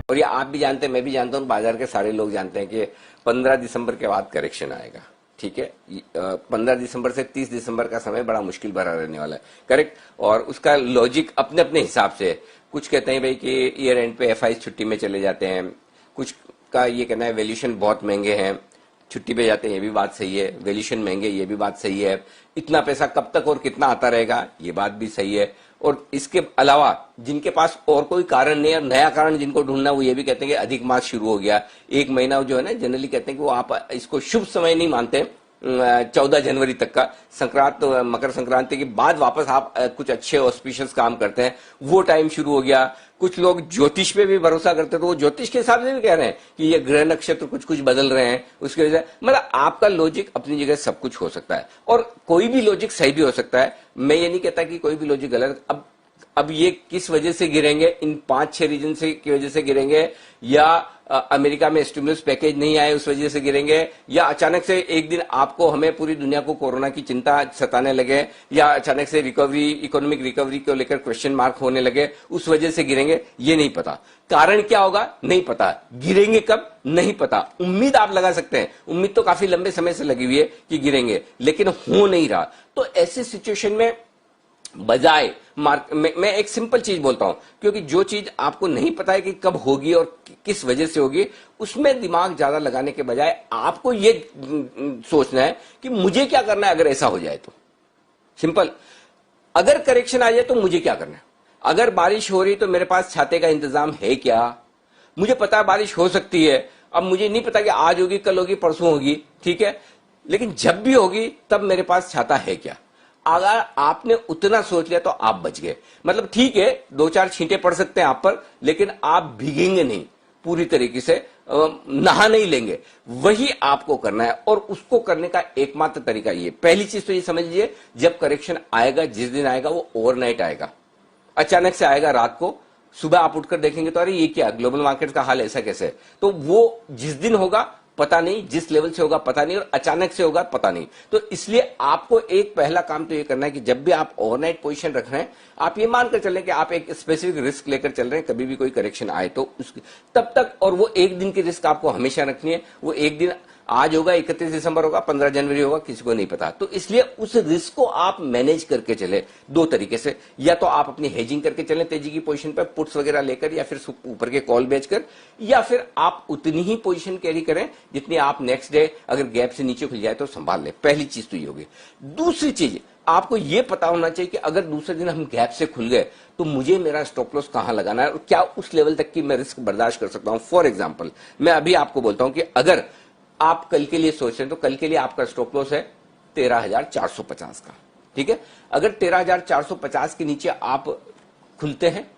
और ये आप भी जानते हैं, मैं भी जानता हूं, बाजार के सारे लोग जानते हैं कि 15 दिसंबर के बाद करेक्शन आएगा। ठीक है, 15 दिसंबर से 30 दिसंबर का समय बड़ा मुश्किल भरा रहने वाला है। करेक्ट। और उसका लॉजिक अपने अपने हिसाब से है। कुछ कहते हैं भाई कि ईयर एंड पे एफआई छुट्टी में चले जाते हैं, कुछ का ये कहना है वैल्यूएशन बहुत महंगे हैं, छुट्टी पे जाते हैं, ये भी बात सही है। वैल्यूएशन महंगे, ये भी बात सही है। इतना पैसा कब तक और कितना आता रहेगा, ये बात भी सही है। और इसके अलावा जिनके पास और कोई कारण नहीं है, नया कारण जिनको ढूंढना, वो ये भी कहते हैं कि अधिक मास शुरू हो गया। एक महीना जो है ना, जनरली कहते हैं कि वो आप इसको शुभ समय नहीं मानते 14 जनवरी तक का, संक्रांत मकर संक्रांति के बाद वापस आप कुछ अच्छे ऑस्पिशियस काम करते हैं, वो टाइम शुरू हो गया। कुछ लोग ज्योतिष पे भी भरोसा करते हैं, तो वो ज्योतिष के हिसाब से भी कह रहे हैं कि ये ग्रह नक्षत्र कुछ कुछ बदल रहे हैं, उसकी वजह से मतलब आपका लॉजिक अपनी जगह सब कुछ हो सकता है और कोई भी लॉजिक सही भी हो सकता है। मैं ये नहीं कहता कि कोई भी लॉजिक गलत। अब ये किस वजह से गिरेंगे, इन 5-6 रीजन से की वजह से गिरेंगे, या अमेरिका में स्टिमुलस पैकेज नहीं आए उस वजह से गिरेंगे, या अचानक से एक दिन आपको हमें पूरी दुनिया को कोरोना की चिंता सताने लगे, या अचानक से रिकवरी, इकोनॉमिक रिकवरी को लेकर क्वेश्चन मार्क होने लगे, उस वजह से गिरेंगे, ये नहीं पता। कारण क्या होगा नहीं पता, गिरेंगे कब नहीं पता। उम्मीद आप लगा सकते हैं, उम्मीद तो काफी लंबे समय से लगी हुई है कि गिरेंगे, लेकिन हो नहीं रहा। तो ऐसी सिचुएशन में बजाय मैं एक सिंपल चीज बोलता हूं, क्योंकि जो चीज आपको नहीं पता है कि कब होगी और किस वजह से होगी, उसमें दिमाग ज्यादा लगाने के बजाय आपको ये सोचना है कि मुझे क्या करना है अगर ऐसा हो जाए तो। सिंपल, अगर करेक्शन आ जाए तो मुझे क्या करना है। अगर बारिश हो रही तो मेरे पास छाते का इंतजाम है क्या, मुझे पता है बारिश हो सकती है, अब मुझे नहीं पता कि आज होगी, कल होगी, परसों होगी, ठीक है, लेकिन जब भी होगी तब मेरे पास छाता है क्या। अगर आपने उतना सोच लिया तो आप बच गए। मतलब ठीक है, 2-4 छींटे पड़ सकते हैं आप पर, लेकिन आप भीगेंगे नहीं, पूरी तरीके से नहा नहीं लेंगे। वही आपको करना है और उसको करने का एकमात्र तरीका ये। पहली चीज तो ये समझ लीजिए, जब करेक्शन आएगा, जिस दिन आएगा वो ओवरनाइट आएगा, अचानक से आएगा रात को। सुबह आप उठकर देखेंगे तो अरे ये क्या, ग्लोबल मार्केट का हाल ऐसा कैसे है। तो वो जिस दिन होगा पता नहीं, जिस लेवल से होगा पता नहीं, और अचानक से होगा पता नहीं। तो इसलिए आपको एक पहला काम तो ये करना है कि जब भी आप ओवरनाइट पोजीशन रख रहे हैं, आप ये मानकर चलें कि आप एक स्पेसिफिक रिस्क लेकर चल रहे हैं, कभी भी कोई करेक्शन आए तो उसकी तब तक, और वो एक दिन की रिस्क आपको हमेशा रखनी है। वो एक दिन आज होगा, 31 दिसंबर होगा, 15 जनवरी होगा, किसी को नहीं पता। तो इसलिए उस रिस्क को आप मैनेज करके चले दो तरीके से। या तो आप अपनी हेजिंग करके चलें तेजी की पोजीशन पर, पुट्स वगैरह लेकर, या फिर ऊपर के कॉल बेचकर, या फिर आप उतनी ही पोजीशन कैरी करें जितनी आप नेक्स्ट डे अगर गैप से नीचे खुल जाए तो संभाल लें। पहली चीज तो ये होगी। दूसरी चीज, आपको यह पता होना चाहिए कि अगर दूसरे दिन हम गैप से खुल गए तो मुझे मेरा स्टॉप लॉस कहां लगाना है और क्या उस लेवल तक की मैं रिस्क बर्दाश्त कर सकता हूं। फॉर एग्जाम्पल, मैं अभी आपको बोलता हूं कि अगर आप कल के लिए सोच रहे हैं तो कल के लिए आपका स्टॉप लॉस है 13,450 का। ठीक है, अगर 13,450 के नीचे आप खुलते हैं,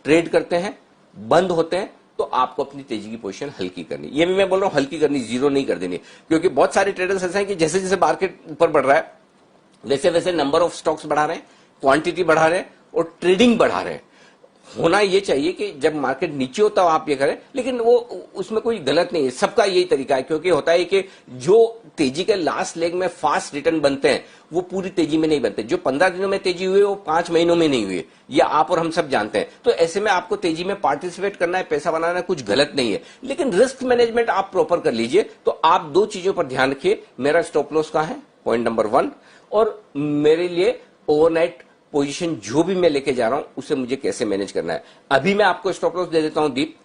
ट्रेड करते हैं, बंद होते हैं, तो आपको अपनी तेजी की पोजीशन हल्की करनी। ये भी मैं बोल रहा हूं हल्की करनी, जीरो नहीं कर देनी, क्योंकि बहुत सारे ट्रेडर्स ऐसे हैं कि जैसे जैसे मार्केट ऊपर बढ़ रहा है वैसे वैसे नंबर ऑफ स्टॉक्स बढ़ा रहे हैं, क्वांटिटी बढ़ा रहे हैं और ट्रेडिंग बढ़ा रहे हैं। होना ये चाहिए कि जब मार्केट नीचे होता हो आप ये करें, लेकिन वो उसमें कोई गलत नहीं है, सबका यही तरीका है। क्योंकि होता है कि जो तेजी के लास्ट लेग में फास्ट रिटर्न बनते हैं वो पूरी तेजी में नहीं बनते। जो 15 दिनों में तेजी हुई वो 5 महीनों में नहीं हुई, ये आप और हम सब जानते हैं। तो ऐसे में आपको तेजी में पार्टिसिपेट करना है, पैसा बनाना है, कुछ गलत नहीं है, लेकिन रिस्क मैनेजमेंट आप प्रॉपर कर लीजिए। तो आप दो चीजों पर ध्यान रखिए, मेरा स्टॉप लॉस कहां है, पॉइंट नंबर 1, और मेरे लिए ओवरनाइट पोजीशन जो भी मैं लेके जा रहा हूं उसे मुझे कैसे मैनेज करना है। अभी मैं आपको स्टॉप लॉस दे देता हूं दीप,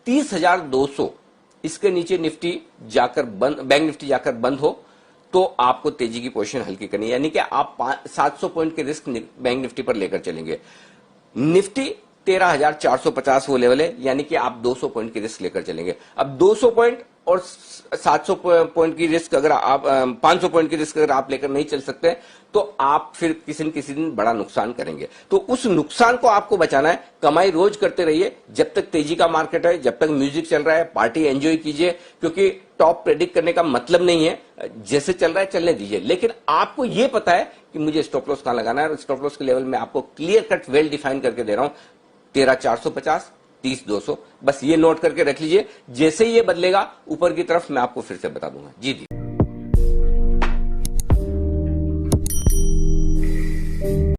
30,200 इसके नीचे निफ्टी जाकर बंद, बैंक निफ्टी जाकर बंद हो तो आपको तेजी की पोजीशन हल्की करनी है। यानी कि आप 700 पॉइंट के रिस्क बैंक निफ्टी पर लेकर चलेंगे। निफ्टी 13,450 वो लेवल है, यानी कि आप 200 पॉइंट की रिस्क लेकर चलेंगे। अब 200 पॉइंट और 700 पॉइंट की रिस्क अगर आप 500 पॉइंट की रिस्क अगर आप लेकर नहीं चल सकते तो आप फिर किसी न किसी दिन बड़ा नुकसान करेंगे। तो उस नुकसान को आपको बचाना है। कमाई रोज करते रहिए जब तक तेजी का मार्केट है, जब तक म्यूजिक चल रहा है, पार्टी एंजॉय कीजिए, क्योंकि टॉप प्रेडिक्ट करने का मतलब नहीं है, जैसे चल रहा है चलने दीजिए। लेकिन आपको यह पता है कि मुझे स्टॉप लॉस कहां लगाना है, और स्टॉप लॉस के लेवल में आपको क्लियर कट वेल डिफाइन करके दे रहा हूं, 13,450, 30,200, बस ये नोट करके रख लीजिए। जैसे ही ये बदलेगा ऊपर की तरफ मैं आपको फिर से बता दूंगा। जी दी।